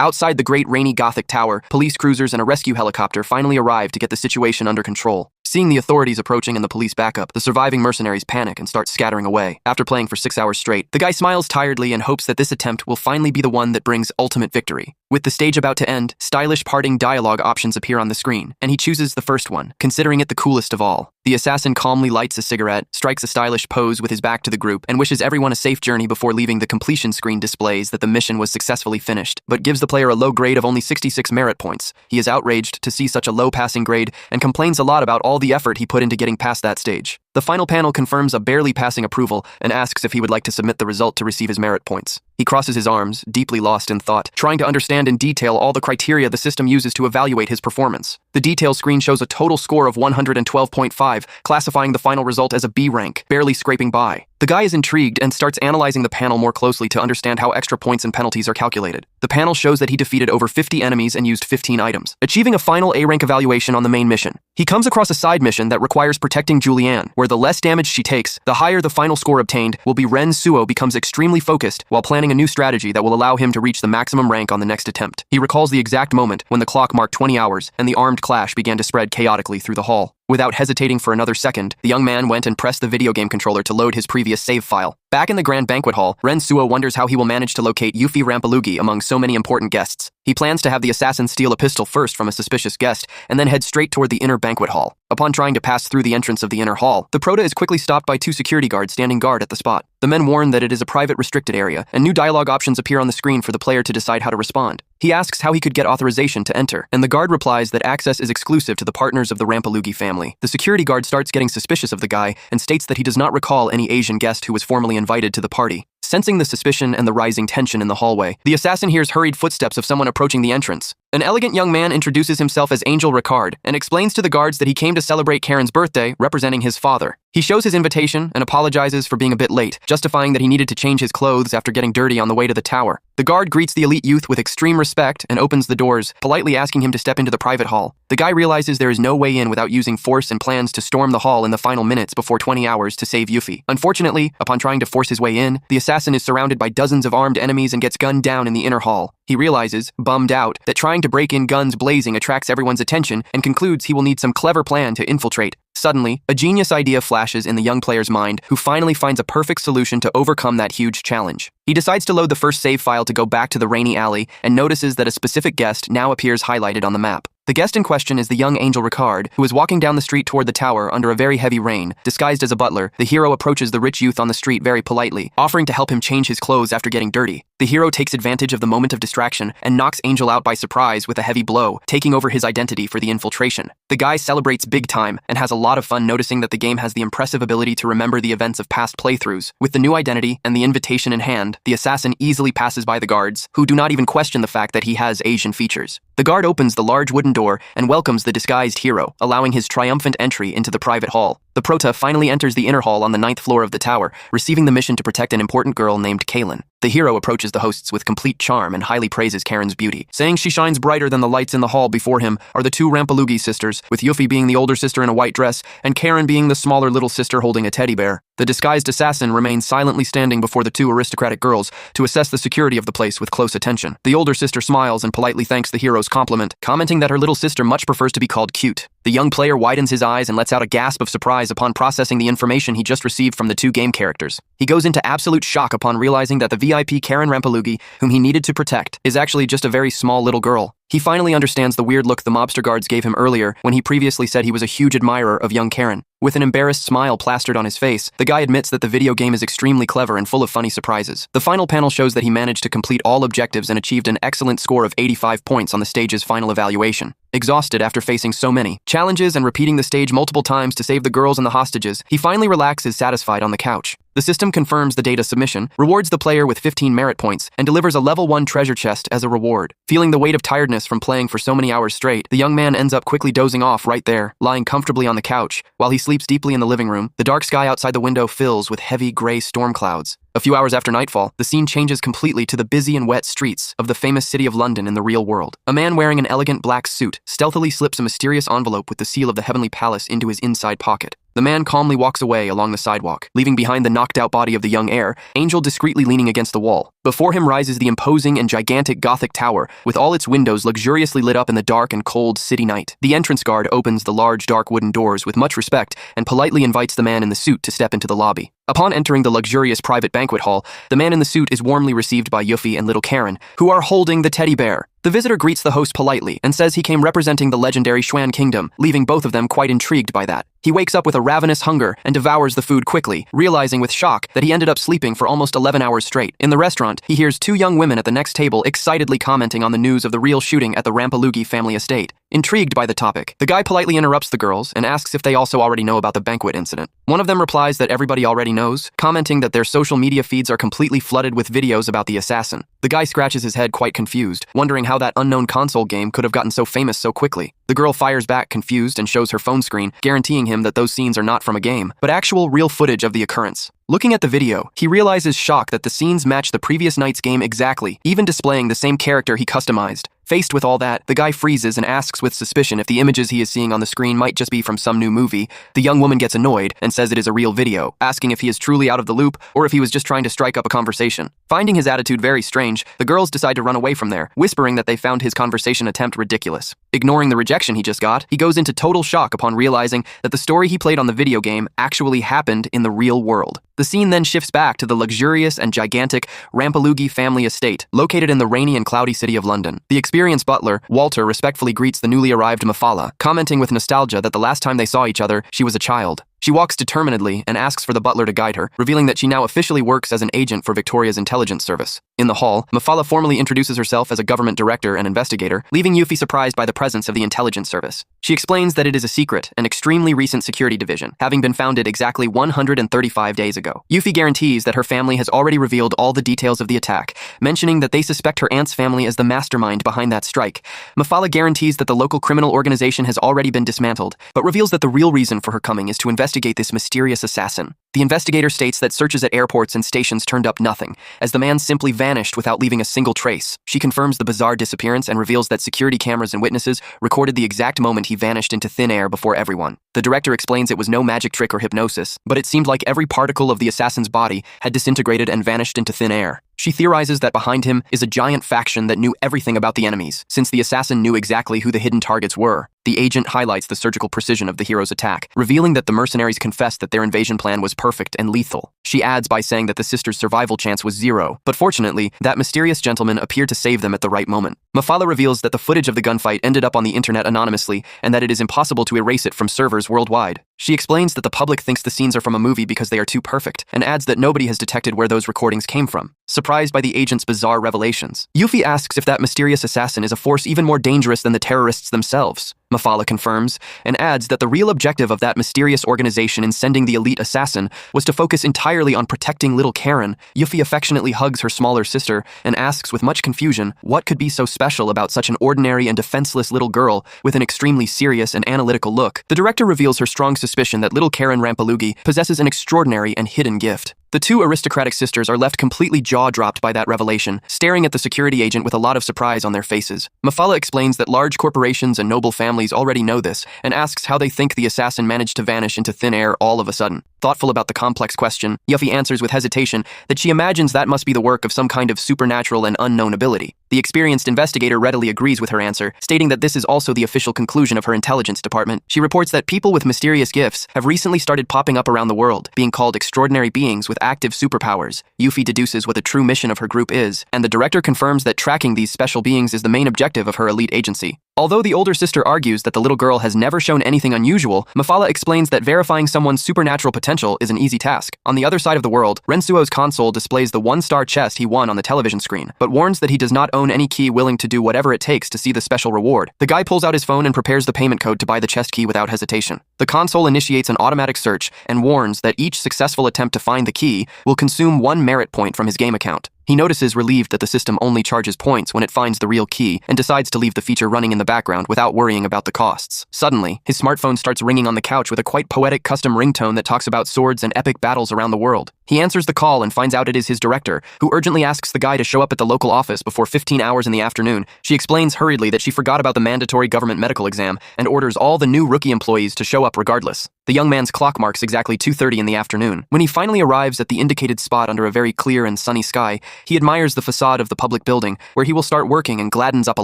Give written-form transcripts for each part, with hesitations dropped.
Outside the great rainy Gothic tower, police cruisers and a rescue helicopter finally arrive to get the situation under control. Seeing the authorities approaching and the police backup, the surviving mercenaries panic and start scattering away. After playing for 6 hours straight, the guy smiles tiredly and hopes that this attempt will finally be the one that brings ultimate victory. With the stage about to end, stylish parting dialogue options appear on the screen, and he chooses the first one, considering it the coolest of all. The assassin calmly lights a cigarette, strikes a stylish pose with his back to the group, and wishes everyone a safe journey before leaving. The completion screen displays that the mission was successfully finished, but gives the player a low grade of only 66 merit points. He is outraged to see such a low passing grade and complains a lot about all the effort he put into getting past that stage. The final panel confirms a barely passing approval and asks if he would like to submit the result to receive his merit points. He crosses his arms, deeply lost in thought, trying to understand in detail all the criteria the system uses to evaluate his performance. The detail screen shows a total score of 112.5, classifying the final result as a B rank, barely scraping by. The guy is intrigued and starts analyzing the panel more closely to understand how extra points and penalties are calculated. The panel shows that he defeated over 50 enemies and used 15 items, achieving a final A rank evaluation on the main mission. He comes across a side mission that requires protecting Julianne, where the less damage she takes, the higher the final score obtained will be. Ren Suo becomes extremely focused while planning a new strategy that will allow him to reach the maximum rank on the next attempt. He recalls the exact moment when the clock marked 20 hours and the armed clash began to spread chaotically through the hall. Without hesitating for another second, the young man went and pressed the video game controller to load his previous save file. Back in the grand banquet hall, Ren Suo wonders how he will manage to locate Yuffie Rampalugi among so many important guests. He plans to have the assassin steal a pistol first from a suspicious guest, and then head straight toward the inner banquet hall. Upon trying to pass through the entrance of the inner hall, the prota is quickly stopped by 2 security guards standing guard at the spot. The men warn that it is a private restricted area, and new dialogue options appear on the screen for the player to decide how to respond. He asks how he could get authorization to enter, and the guard replies that access is exclusive to the partners of the Rampalugi family. The security guard starts getting suspicious of the guy and states that he does not recall any Asian guest who was formally invited to the party. Sensing the suspicion and the rising tension in the hallway, the assassin hears hurried footsteps of someone approaching the entrance. An elegant young man introduces himself as Angel Ricard and explains to the guards that he came to celebrate Karen's birthday, representing his father. He shows his invitation and apologizes for being a bit late, justifying that he needed to change his clothes after getting dirty on the way to the tower. The guard greets the elite youth with extreme respect and opens the doors, politely asking him to step into the private hall. The guy realizes there is no way in without using force and plans to storm the hall in the final minutes before 20 hours to save Yuffie. Unfortunately, upon trying to force his way in, the assassin is surrounded by dozens of armed enemies and gets gunned down in the inner hall. He realizes, bummed out, that trying to break in guns blazing attracts everyone's attention and concludes he will need some clever plan to infiltrate. Suddenly, a genius idea flashes in the young player's mind, who finally finds a perfect solution to overcome that huge challenge. He decides to load the first save file to go back to the rainy alley and notices that a specific guest now appears highlighted on the map. The guest in question is the young Angel Ricard, who is walking down the street toward the tower under a very heavy rain. Disguised as a butler, the hero approaches the rich youth on the street very politely, offering to help him change his clothes after getting dirty. The hero takes advantage of the moment of distraction and knocks Angel out by surprise with a heavy blow, taking over his identity for the infiltration. The guy celebrates big time and has a lot of fun noticing that the game has the impressive ability to remember the events of past playthroughs. With the new identity and the invitation in hand, the assassin easily passes by the guards, who do not even question the fact that he has Asian features. The guard opens the large wooden door and welcomes the disguised hero, allowing his triumphant entry into the private hall. The prota finally enters the inner hall on the 9th floor of the tower, receiving the mission to protect an important girl named Kaylin. The hero approaches the hosts with complete charm and highly praises Karen's beauty, saying she shines brighter than the lights in the hall. Before him are the 2 Rampalugi sisters, with Yuffie being the older sister in a white dress, and Karen being the smaller little sister holding a teddy bear. The disguised assassin remains silently standing before the 2 aristocratic girls to assess the security of the place with close attention. The older sister smiles and politely thanks the hero's compliment, commenting that her little sister much prefers to be called cute. The young player widens his eyes and lets out a gasp of surprise upon processing the information he just received from the 2 game characters. He goes into absolute shock upon realizing that the VIP Karen Rampalugi, whom he needed to protect, is actually just a very small little girl. He finally understands the weird look the mobster guards gave him earlier when he previously said he was a huge admirer of young Karen. With an embarrassed smile plastered on his face, the guy admits that the video game is extremely clever and full of funny surprises. The final panel shows that he managed to complete all objectives and achieved an excellent score of 85 points on the stage's final evaluation. Exhausted after facing so many challenges and repeating the stage multiple times to save the girls and the hostages, he finally relaxes satisfied on the couch. The system confirms the data submission, rewards the player with 15 merit points, and delivers a level 1 treasure chest as a reward. Feeling the weight of tiredness from playing for so many hours straight, the young man ends up quickly dozing off right there, lying comfortably on the couch. While he sleeps deeply in the living room, the dark sky outside the window fills with heavy gray storm clouds. A few hours after nightfall, the scene changes completely to the busy and wet streets of the famous city of London in the real world. A man wearing an elegant black suit stealthily slips a mysterious envelope with the seal of the Heavenly Palace into his inside pocket. The man calmly walks away along the sidewalk, leaving behind the knocked-out body of the young heir, Angel discreetly leaning against the wall. Before him rises the imposing and gigantic Gothic tower, with all its windows luxuriously lit up in the dark and cold city night. The entrance guard opens the large dark wooden doors with much respect and politely invites the man in the suit to step into the lobby. Upon entering the luxurious private banquet hall, the man in the suit is warmly received by Yuffie and little Karen, who are holding the teddy bear. The visitor greets the host politely and says he came representing the legendary Xuan Kingdom, leaving both of them quite intrigued by that. He wakes up with a ravenous hunger and devours the food quickly, realizing with shock that he ended up sleeping for almost 11 hours straight. In the restaurant, he hears two young women at the next table excitedly commenting on the news of the real shooting at the Rampalugi family estate. Intrigued by the topic, the guy politely interrupts the girls and asks if they also already know about the banquet incident. One of them replies that everybody already knows, commenting that their social media feeds are completely flooded with videos about the assassin. The guy scratches his head quite confused, wondering how that unknown console game could have gotten so famous so quickly. The girl fires back confused and shows her phone screen, guaranteeing him that those scenes are not from a game, but actual real footage of the occurrence. Looking at the video, he realizes shock that the scenes match the previous night's game exactly, even displaying the same character he customized. Faced with all that, the guy freezes and asks with suspicion if the images he is seeing on the screen might just be from some new movie. The young woman gets annoyed and says it is a real video, asking if he is truly out of the loop or if he was just trying to strike up a conversation. Finding his attitude very strange, the girls decide to run away from there, whispering that they found his conversation attempt ridiculous. Ignoring the rejection he just got, he goes into total shock upon realizing that the story he played on the video game actually happened in the real world. The scene then shifts back to the luxurious and gigantic Rampalugi family estate, located in the rainy and cloudy city of London. The experienced butler, Walter, respectfully greets the newly arrived Mafala, commenting with nostalgia that the last time they saw each other, she was a child. She walks determinedly and asks for the butler to guide her, revealing that she now officially works as an agent for Victoria's intelligence service. In the hall, Mafala formally introduces herself as a government director and investigator, leaving Yuffie surprised by the presence of the intelligence service. She explains that it is a secret and extremely recent security division, having been founded exactly 135 days ago. Yuffie guarantees that her family has already revealed all the details of the attack, mentioning that they suspect her aunt's family as the mastermind behind that strike. Mafala guarantees that the local criminal organization has already been dismantled, but reveals that the real reason for her coming is to investigate this mysterious assassin. The investigator states that searches at airports and stations turned up nothing, as the man simply vanished without leaving a single trace. She confirms the bizarre disappearance and reveals that security cameras and witnesses recorded the exact moment he vanished into thin air before everyone. The director explains it was no magic trick or hypnosis, but it seemed like every particle of the assassin's body had disintegrated and vanished into thin air. She theorizes that behind him is a giant faction that knew everything about the enemies, since the assassin knew exactly who the hidden targets were. The agent highlights the surgical precision of the hero's attack, revealing that the mercenaries confessed that their invasion plan was perfect and lethal. She adds by saying that the sisters' survival chance was 0, but fortunately, that mysterious gentleman appeared to save them at the right moment. Mafala reveals that the footage of the gunfight ended up on the internet anonymously, and that it is impossible to erase it from servers worldwide. She explains that the public thinks the scenes are from a movie because they are too perfect, and adds that nobody has detected where those recordings came from. Surprised by the agent's bizarre revelations, Yuffie asks if that mysterious assassin is a force even more dangerous than the terrorists themselves. Mafala confirms, and adds that the real objective of that mysterious organization in sending the elite assassin was to focus entirely on protecting little Karen. Yuffie affectionately hugs her smaller sister and asks with much confusion what could be so special about such an ordinary and defenseless little girl with an extremely serious and analytical look. The director reveals her strong suspicion that little Karen Rampalugi possesses an extraordinary and hidden gift. The two aristocratic sisters are left completely jaw-dropped by that revelation, staring at the security agent with a lot of surprise on their faces. Mafala explains that large corporations and noble families already know this, and asks how they think the assassin managed to vanish into thin air all of a sudden. Thoughtful about the complex question, Yuffie answers with hesitation that she imagines that must be the work of some kind of supernatural and unknown ability. The experienced investigator readily agrees with her answer, stating that this is also the official conclusion of her intelligence department. She reports that people with mysterious gifts have recently started popping up around the world, being called extraordinary beings with active superpowers. Yuffie deduces what the true mission of her group is, and the director confirms that tracking these special beings is the main objective of her elite agency. Although the older sister argues that the little girl has never shown anything unusual, Mafala explains that verifying someone's supernatural potential is an easy task. On the other side of the world, Rensuo's console displays the one-star chest he won on the television screen, but warns that he does not own any key willing to do whatever it takes to see the special reward. The guy pulls out his phone and prepares the payment code to buy the chest key without hesitation. The console initiates an automatic search and warns that each successful attempt to find the key will consume 1 merit point from his game account. He notices relieved that the system only charges points when it finds the real key and decides to leave the feature running in the background without worrying about the costs. Suddenly, his smartphone starts ringing on the couch with a quite poetic custom ringtone that talks about swords and epic battles around the world. He answers the call and finds out it is his director, who urgently asks the guy to show up at the local office before 15 hours in the afternoon. She explains hurriedly that she forgot about the mandatory government medical exam and orders all the new rookie employees to show up regardless. The young man's clock marks exactly 2:30 in the afternoon. When he finally arrives at the indicated spot under a very clear and sunny sky, he admires the facade of the public building, where he will start working and gladdens up a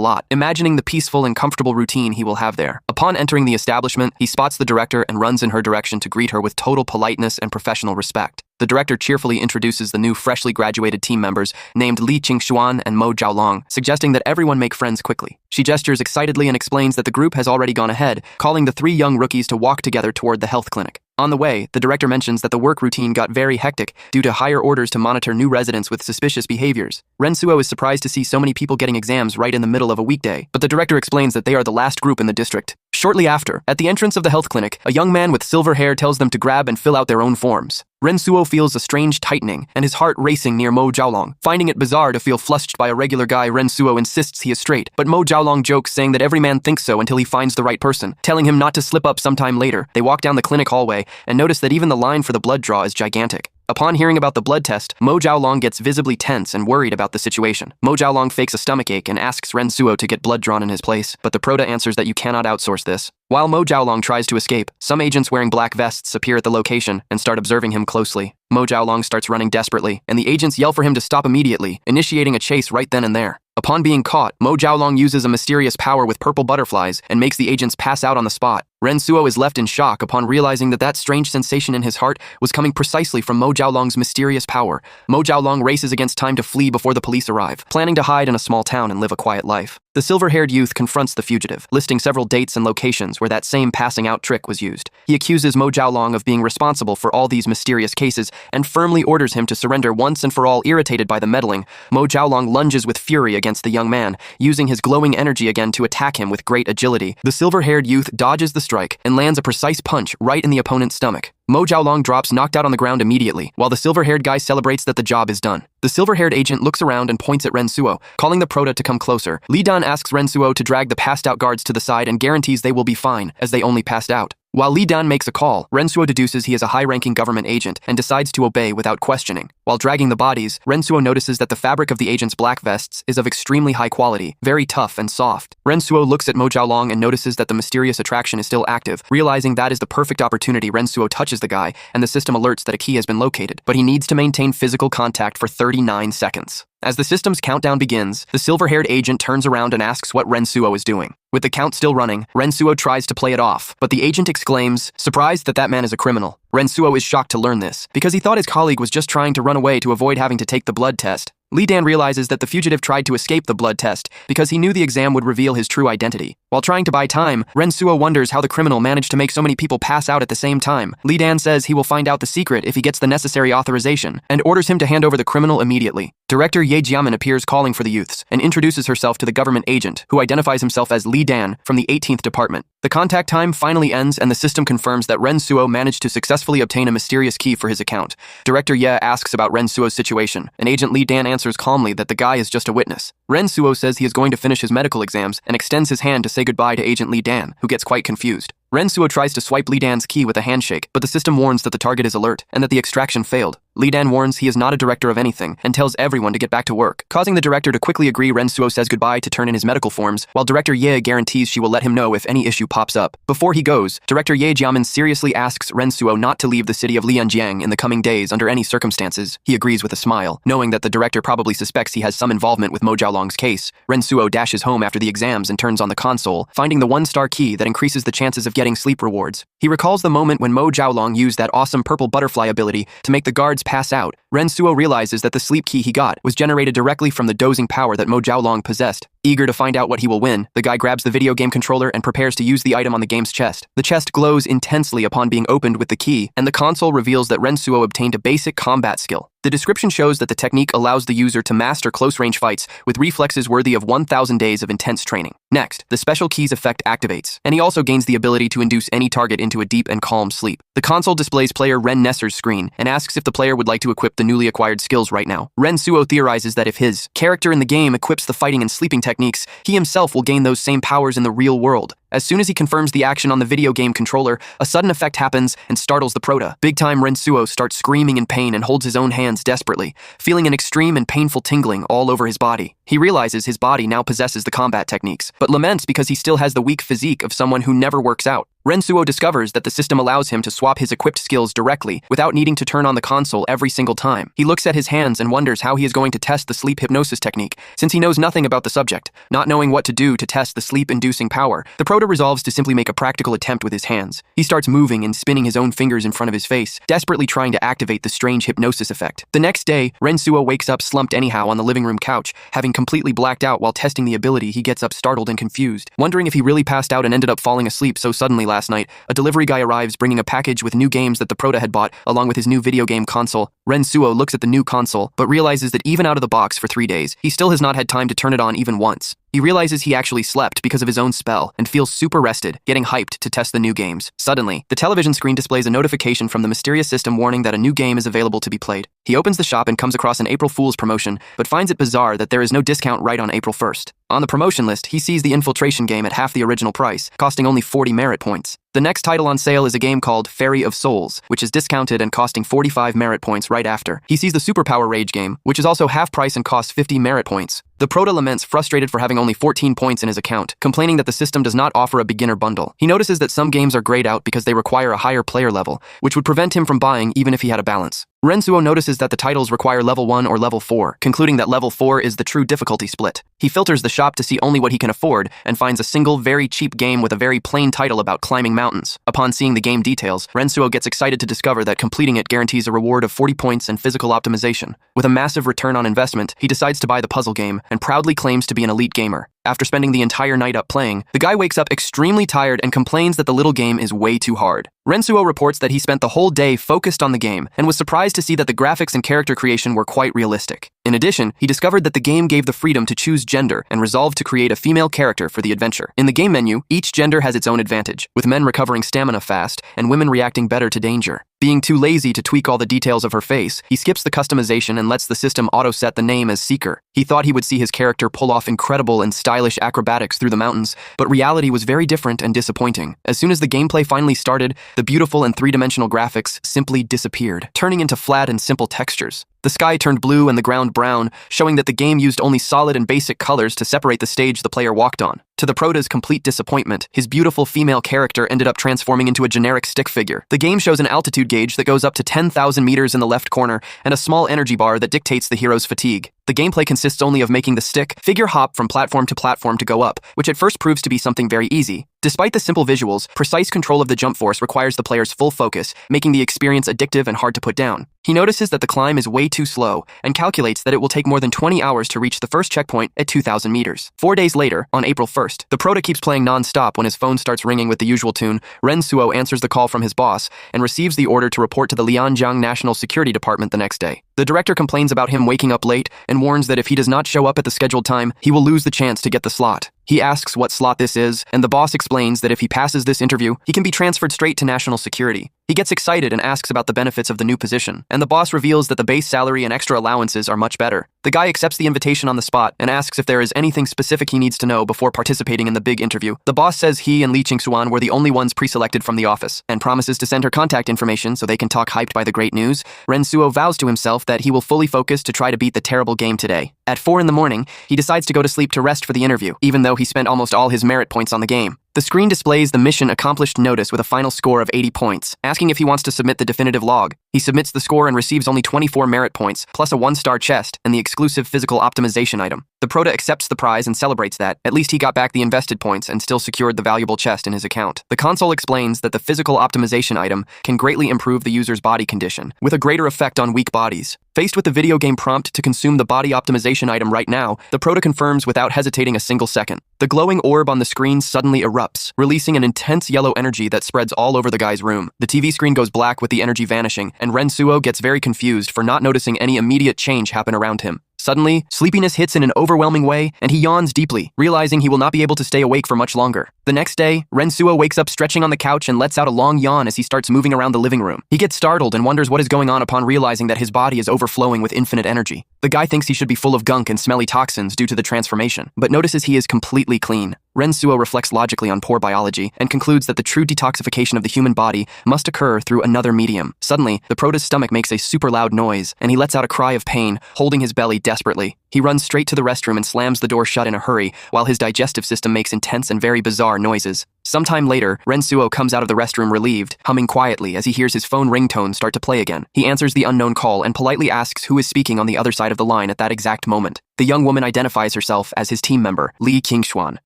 lot, imagining the peaceful and comfortable routine he will have there. Upon entering the establishment, he spots the director and runs in her direction to greet her with total politeness and professional respect. The director cheerfully introduces the new freshly graduated team members named Li Qingxuan and Mo Zhaolong, suggesting that everyone make friends quickly. She gestures excitedly and explains that the group has already gone ahead, calling the 3 young rookies to walk together toward the health clinic. On the way, the director mentions that the work routine got very hectic due to higher orders to monitor new residents with suspicious behaviors. Rensuo is surprised to see so many people getting exams right in the middle of a weekday, but the director explains that they are the last group in the district. Shortly after, at the entrance of the health clinic, a young man with silver hair tells them to grab and fill out their own forms. Rensuo feels a strange tightening and his heart racing near Mo Zhaolong. Finding it bizarre to feel flushed by a regular guy, Rensuo insists he is straight, but Mo Zhaolong jokes, saying that every man thinks so until he finds the right person, telling him not to slip up sometime later. They walk down the clinic hallway and notice that even the line for the blood draw is gigantic. Upon hearing about the blood test, Mo Zhaolong gets visibly tense and worried about the situation. Mo Zhaolong fakes a stomachache and asks Rensuo to get blood drawn in his place, but the Proda answers that you cannot outsource this. While Mo Zhaolong tries to escape, some agents wearing black vests appear at the location and start observing him closely. Mo Zhaolong starts running desperately, and the agents yell for him to stop immediately, initiating a chase right then and there. Upon being caught, Mo Zhaolong uses a mysterious power with purple butterflies and makes the agents pass out on the spot. Rensuo is left in shock upon realizing that that strange sensation in his heart was coming precisely from Mo Zhaolong's mysterious power. Mo Zhaolong races against time to flee before the police arrive, planning to hide in a small town and live a quiet life. The silver-haired youth confronts the fugitive, listing several dates and locations where that same passing out trick was used. He accuses Mo Zhaolong of being responsible for all these mysterious cases and firmly orders him to surrender once and for all. Irritated by the meddling, Mo Zhaolong lunges with fury against the young man, using his glowing energy again to attack him with great agility. The silver-haired youth dodges the strike and lands a precise punch right in the opponent's stomach. Mo Zhaolong drops knocked out on the ground immediately, while the silver-haired guy celebrates that the job is done. The silver-haired agent looks around and points at Rensuo, calling the Proda to come closer. Li Dan asks Rensuo to drag the passed-out guards to the side and guarantees they will be fine, as they only passed out. While Li Dan makes a call, Rensuo deduces he is a high-ranking government agent and decides to obey without questioning. While dragging the bodies, Rensuo notices that the fabric of the agent's black vests is of extremely high quality, very tough and soft. Rensuo looks at Mo Zhaolong and notices that the mysterious attraction is still active. Realizing that is the perfect opportunity, Rensuo touches the guy, and the system alerts that a key has been located, but he needs to maintain physical contact for 39 seconds. As the system's countdown begins, the silver-haired agent turns around and asks what Rensuo is doing. With the count still running, Rensuo tries to play it off, but the agent exclaims, surprised that that man is a criminal. Rensuo is shocked to learn this, because he thought his colleague was just trying to run away to avoid having to take the blood test. Li Dan realizes that the fugitive tried to escape the blood test because he knew the exam would reveal his true identity. While trying to buy time, Rensuo wonders how the criminal managed to make so many people pass out at the same time. Li Dan says he will find out the secret if he gets the necessary authorization, and orders him to hand over the criminal immediately. Director Ye Jiamin appears calling for the youths, and introduces herself to the government agent, who identifies himself as Li Dan from the 18th Department. The contact time finally ends, and the system confirms that Rensuo managed to successfully obtain a mysterious key for his account. Director Ye asks about Rensuo's situation, and Agent Li Dan answers calmly that the guy is just a witness. Rensuo says he is going to finish his medical exams and extends his hand to say goodbye to Agent Li Dan, who gets quite confused. Rensuo tries to swipe Li Dan's key with a handshake, but the system warns that the target is alert and that the extraction failed. Li Dan warns he is not a director of anything and tells everyone to get back to work. Causing the director to quickly agree, Rensuo says goodbye to turn in his medical forms, while Director Ye guarantees she will let him know if any issue pops up. Before he goes, Director Ye Jiamin seriously asks Rensuo not to leave the city of Lianjiang in the coming days under any circumstances. He agrees with a smile, knowing that the director probably suspects he has some involvement with Mo Zhaolong's case. Rensuo dashes home after the exams and turns on the console, finding the 1-star key that increases the chances of getting sleep rewards. He recalls the moment when Mo Zhaolong used that awesome purple butterfly ability to make the guards pass out. Rensuo realizes that the sleep key he got was generated directly from the dozing power that Mo Zhaolong possessed. Eager to find out what he will win, the guy grabs the video game controller and prepares to use the item on the game's chest. The chest glows intensely upon being opened with the key, and the console reveals that Rensuo obtained a basic combat skill. The description shows that the technique allows the user to master close-range fights with reflexes worthy of 1,000 days of intense training. Next, the special key's effect activates, and he also gains the ability to induce any target into a deep and calm sleep. The console displays player Ren Nesser's screen and asks if the player would like to equip the newly acquired skills right now. Rensuo theorizes that if his character in the game equips the fighting and sleeping techniques, he himself will gain those same powers in the real world. As soon as he confirms the action on the video game controller, a sudden effect happens and startles the prota. Big-time Rensuo starts screaming in pain and holds his own hands desperately, feeling an extreme and painful tingling all over his body. He realizes his body now possesses the combat techniques, but laments because he still has the weak physique of someone who never works out. Rensuo discovers that the system allows him to swap his equipped skills directly without needing to turn on the console every single time. He looks at his hands and wonders how he is going to test the sleep hypnosis technique, since he knows nothing about the subject. Not knowing what to do to test the sleep-inducing power, the prota resolves to simply make a practical attempt with his hands. He starts moving and spinning his own fingers in front of his face, desperately trying to activate the strange hypnosis effect. The next day, Rensuo wakes up slumped anyhow on the living room couch, having completely blacked out while testing the ability. He gets up startled and confused, wondering if he really passed out and ended up falling asleep so suddenly last night. A delivery guy arrives bringing a package with new games that the prota had bought, along with his new video game console. Rensuo looks at the new console, but realizes that even out of the box for 3 days, he still has not had time to turn it on even once. He realizes he actually slept because of his own spell and feels super rested, getting hyped to test the new games. Suddenly, the television screen displays a notification from the mysterious system warning that a new game is available to be played. He opens the shop and comes across an April Fool's promotion, but finds it bizarre that there is no discount right on April 1st. On the promotion list, he sees the infiltration game at half the original price, costing only 40 merit points. The next title on sale is a game called Fairy of Souls, which is discounted and costing 45 merit points right after. He sees the Superpower Rage game, which is also half price and costs 50 merit points. The prota laments, frustrated for having only 14 points in his account, complaining that the system does not offer a beginner bundle. He notices that some games are grayed out because they require a higher player level, which would prevent him from buying even if he had a balance. Rensuo notices that the titles require level 1 or level 4, concluding that level 4 is the true difficulty split. He filters the shop to see only what he can afford and finds a single, very cheap game with a very plain title about climbing mountains. Upon seeing the game details, Rensuo gets excited to discover that completing it guarantees a reward of 40 points and physical optimization. With a massive return on investment, he decides to buy the puzzle game and proudly claims to be an elite gamer. After spending the entire night up playing, the guy wakes up extremely tired and complains that the little game is way too hard. Rensuo reports that he spent the whole day focused on the game and was surprised to see that the graphics and character creation were quite realistic. In addition, he discovered that the game gave the freedom to choose gender and resolved to create a female character for the adventure. In the game menu, each gender has its own advantage, with men recovering stamina fast and women reacting better to danger. Being too lazy to tweak all the details of her face, he skips the customization and lets the system auto-set the name as Seeker. He thought he would see his character pull off incredible and stylish acrobatics through the mountains, but reality was very different and disappointing. As soon as the gameplay finally started, the beautiful and three-dimensional graphics simply disappeared, turning into flat and simple textures. The sky turned blue and the ground brown, showing that the game used only solid and basic colors to separate the stage the player walked on. To the prota's complete disappointment, his beautiful female character ended up transforming into a generic stick figure. The game shows an altitude gauge that goes up to 10,000 meters in the left corner and a small energy bar that dictates the hero's fatigue. The gameplay consists only of making the stick figure hop from platform to go up, which at first proves to be something very easy. Despite the simple visuals, precise control of the jump force requires the player's full focus, making the experience addictive and hard to put down. He notices that the climb is way too slow and calculates that it will take more than 20 hours to reach the first checkpoint at 2,000 meters. 4 days later, on April 1st, the prota keeps playing non-stop when his phone starts ringing with the usual tune. Rensuo answers the call from his boss and receives the order to report to the Lianjiang National Security Department the next day. The director complains about him waking up late and warns that if he does not show up at the scheduled time, he will lose the chance to get the slot. He asks what slot this is, and the boss explains that if he passes this interview, he can be transferred straight to national security. He gets excited and asks about the benefits of the new position, and the boss reveals that the base salary and extra allowances are much better. The guy accepts the invitation on the spot and asks if there is anything specific he needs to know before participating in the big interview. The boss says he and Li Qingxuan were the only ones pre-selected from the office, and promises to send her contact information so they can talk hyped by the great news. Rensuo vows to himself that he will fully focus to try to beat the terrible game today. At 4 in the morning, he decides to go to sleep to rest for the interview, even though he spent almost all his merit points on the game. The screen displays the mission accomplished notice with a final score of 80 points, asking if he wants to submit the definitive log. He submits the score and receives only 24 merit points, plus a 1-star chest and the exclusive physical optimization item. The prota accepts the prize and celebrates that, at least he got back the invested points and still secured the valuable chest in his account. The console explains that the physical optimization item can greatly improve the user's body condition, with a greater effect on weak bodies. Faced with the video game prompt to consume the body optimization item right now, the prota confirms without hesitating a single second. The glowing orb on the screen suddenly erupts, releasing an intense yellow energy that spreads all over the guy's room. The TV screen goes black with the energy vanishing, and Rensuo gets very confused for not noticing any immediate change happen around him. Suddenly, sleepiness hits in an overwhelming way, and he yawns deeply, realizing he will not be able to stay awake for much longer. The next day, Rensuo wakes up stretching on the couch and lets out a long yawn as he starts moving around the living room. He gets startled and wonders what is going on upon realizing that his body is overflowing with infinite energy. The guy thinks he should be full of gunk and smelly toxins due to the transformation, but notices he is completely clean. Rensuo reflects logically on poor biology and concludes that the true detoxification of the human body must occur through another medium. Suddenly, the prota's stomach makes a super loud noise, and he lets out a cry of pain, holding his belly desperately. He runs straight to the restroom and slams the door shut in a hurry, while his digestive system makes intense and very bizarre noises. Sometime later, Rensuo comes out of the restroom relieved, humming quietly as he hears his phone ringtone start to play again. He answers the unknown call and politely asks who is speaking on the other side of the line at that exact moment. The young woman identifies herself as his team member, Li Qingshuan,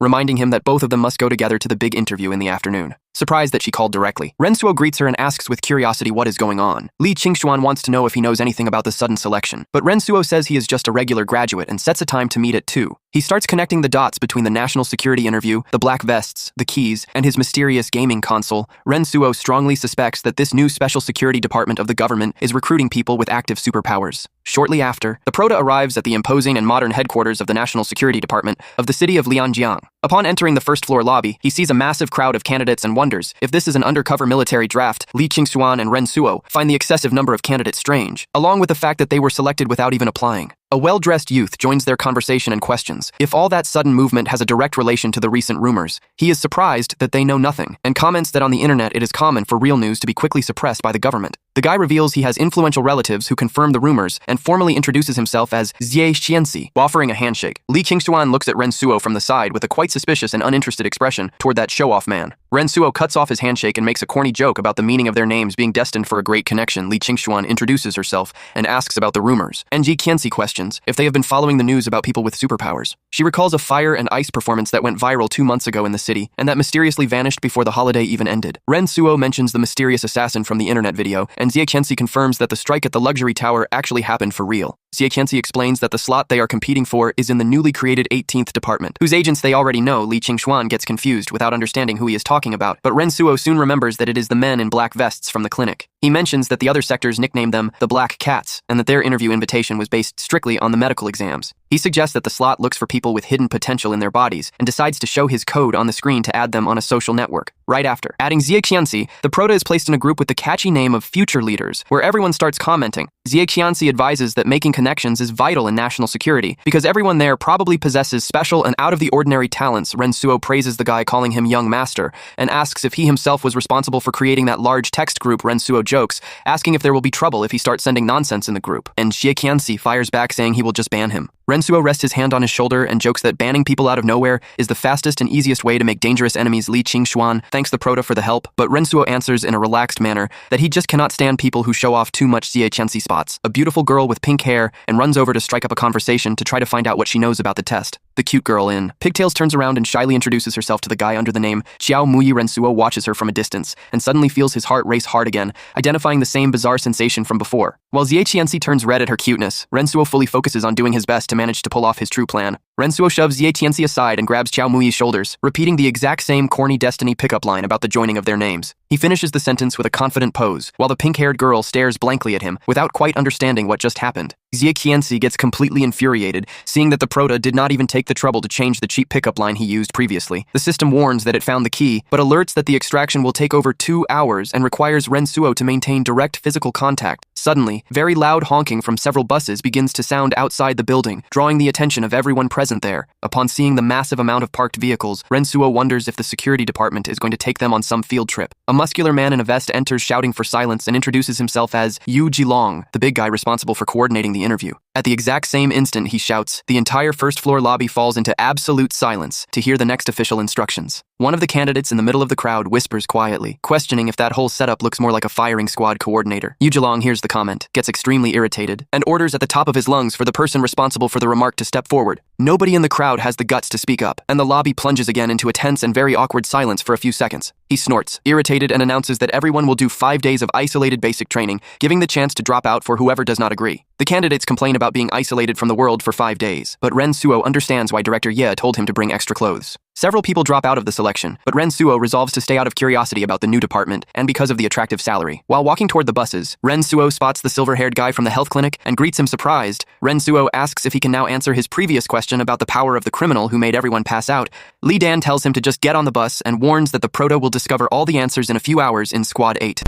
reminding him that both of them must go together to the big interview in the afternoon. Surprised that she called directly, Rensuo greets her and asks with curiosity what is going on. Li Qingshuan wants to know if he knows anything about the sudden selection, but Rensuo says he is just a regular graduate and sets a time to meet at 2. He starts connecting the dots between the national security interview, the black vests, the keys, and his mysterious gaming console. Rensuo strongly suspects that this new special security department of the government is recruiting people with active superpowers. Shortly after, the prota arrives at the imposing and modern headquarters of the National Security Department of the city of Lianjiang. Upon entering the first-floor lobby, he sees a massive crowd of candidates and wonders if this is an undercover military draft. Li Qingshuan and Rensuo find the excessive number of candidates strange, along with the fact that they were selected without even applying. A well-dressed youth joins their conversation and questions if all that sudden movement has a direct relation to the recent rumors. He is surprised that they know nothing, and comments that on the internet it is common for real news to be quickly suppressed by the government. The guy reveals he has influential relatives who confirm the rumors and formally introduces himself as Xie Xianxi, offering a handshake. Li Qingshuan looks at Rensuo from the side with a quite suspicious and uninterested expression toward that show-off man. Rensuo cuts off his handshake and makes a corny joke about the meaning of their names being destined for a great connection. Li Qingshuan introduces herself and asks about the rumors. Xie Qianxi questions if they have been following the news about people with superpowers. She recalls a fire and ice performance that went viral 2 months ago in the city and that mysteriously vanished before the holiday even ended. Rensuo mentions the mysterious assassin from the internet video, and Xie Qianxi confirms that the strike at the luxury tower actually happened for real. Xie Qianxi explains that the slot they are competing for is in the newly created 18th department, whose agents they already know. Li Qingshuan gets confused without understanding who he is talking about, but Rensuo soon remembers that it is the men in black vests from the clinic. He mentions that the other sectors nicknamed them the Black Cats, and that their interview invitation was based strictly on the medical exams. He suggests that the slot looks for people with hidden potential in their bodies, and decides to show his code on the screen to add them on a social network. Right after adding Xie Qianxi, the prota is placed in a group with the catchy name of Future Leaders, where everyone starts commenting. Xie Qianxi advises that making connections is vital in national security, because everyone there probably possesses special and out-of-the-ordinary talents. Rensuo praises the guy, calling him Young Master, and asks if he himself was responsible for creating that large text group. Rensuo jokes, asking if there will be trouble if he starts sending nonsense in the group, and Xie Qianxi fires back saying he will just ban him. Rensuo rests his hand on his shoulder and jokes that banning people out of nowhere is the fastest and easiest way to make dangerous enemies. Li Qingshuan thanks the prota for the help, but Rensuo answers in a relaxed manner that he just cannot stand people who show off too much. Xie Qianxi spots a beautiful girl with pink hair and runs over to strike up a conversation to try to find out what she knows about the test. The cute girl in pigtails turns around and shyly introduces herself to the guy under the name Qiao Muyi. Rensuo watches her from a distance and suddenly feels his heart race hard again, identifying the same bizarre sensation from before. While Xie Qianxi turns red at her cuteness, Rensuo fully focuses on doing his best to manage to pull off his true plan. Rensuo shoves Xie Qianxi aside and grabs Qiao Muyi's shoulders, repeating the exact same corny Destiny pickup line about the joining of their names. He finishes the sentence with a confident pose, while the pink-haired girl stares blankly at him without quite understanding what just happened. Xie Qianxi gets completely infuriated, seeing that the prota did not even take the trouble to change the cheap pickup line he used previously. The system warns that it found the key, but alerts that the extraction will take over 2 hours and requires Rensuo to maintain direct physical contact. Suddenly, very loud honking from several buses begins to sound outside the building, drawing the attention of everyone present there. Upon seeing the massive amount of parked vehicles, Rensuo wonders if the security department is going to take them on some field trip. A muscular man in a vest enters shouting for silence and introduces himself as Yu Jilong, the big guy responsible for coordinating the interview. At the exact same instant he shouts, the entire first-floor lobby falls into absolute silence to hear the next official instructions. One of the candidates in the middle of the crowd whispers quietly, questioning if that whole setup looks more like a firing squad coordinator. Yu Jilong hears the comment, gets extremely irritated, and orders at the top of his lungs for the person responsible for the remark to step forward. Nobody in the crowd has the guts to speak up, and the lobby plunges again into a tense and very awkward silence for a few seconds. He snorts, irritated, and announces that everyone will do 5 days of isolated basic training, giving the chance to drop out for whoever does not agree. The candidates complain about being isolated from the world for 5 days, but Rensuo understands why Director Ye told him to bring extra clothes. Several people drop out of the selection, but Ren Suo resolves to stay out of curiosity about the new department and because of the attractive salary. While walking toward the buses, Ren Suo spots the silver-haired guy from the health clinic and greets him surprised. Ren Suo asks if he can now answer his previous question about the power of the criminal who made everyone pass out. Li Dan tells him to just get on the bus and warns that the proto will discover all the answers in a few hours in Squad 8.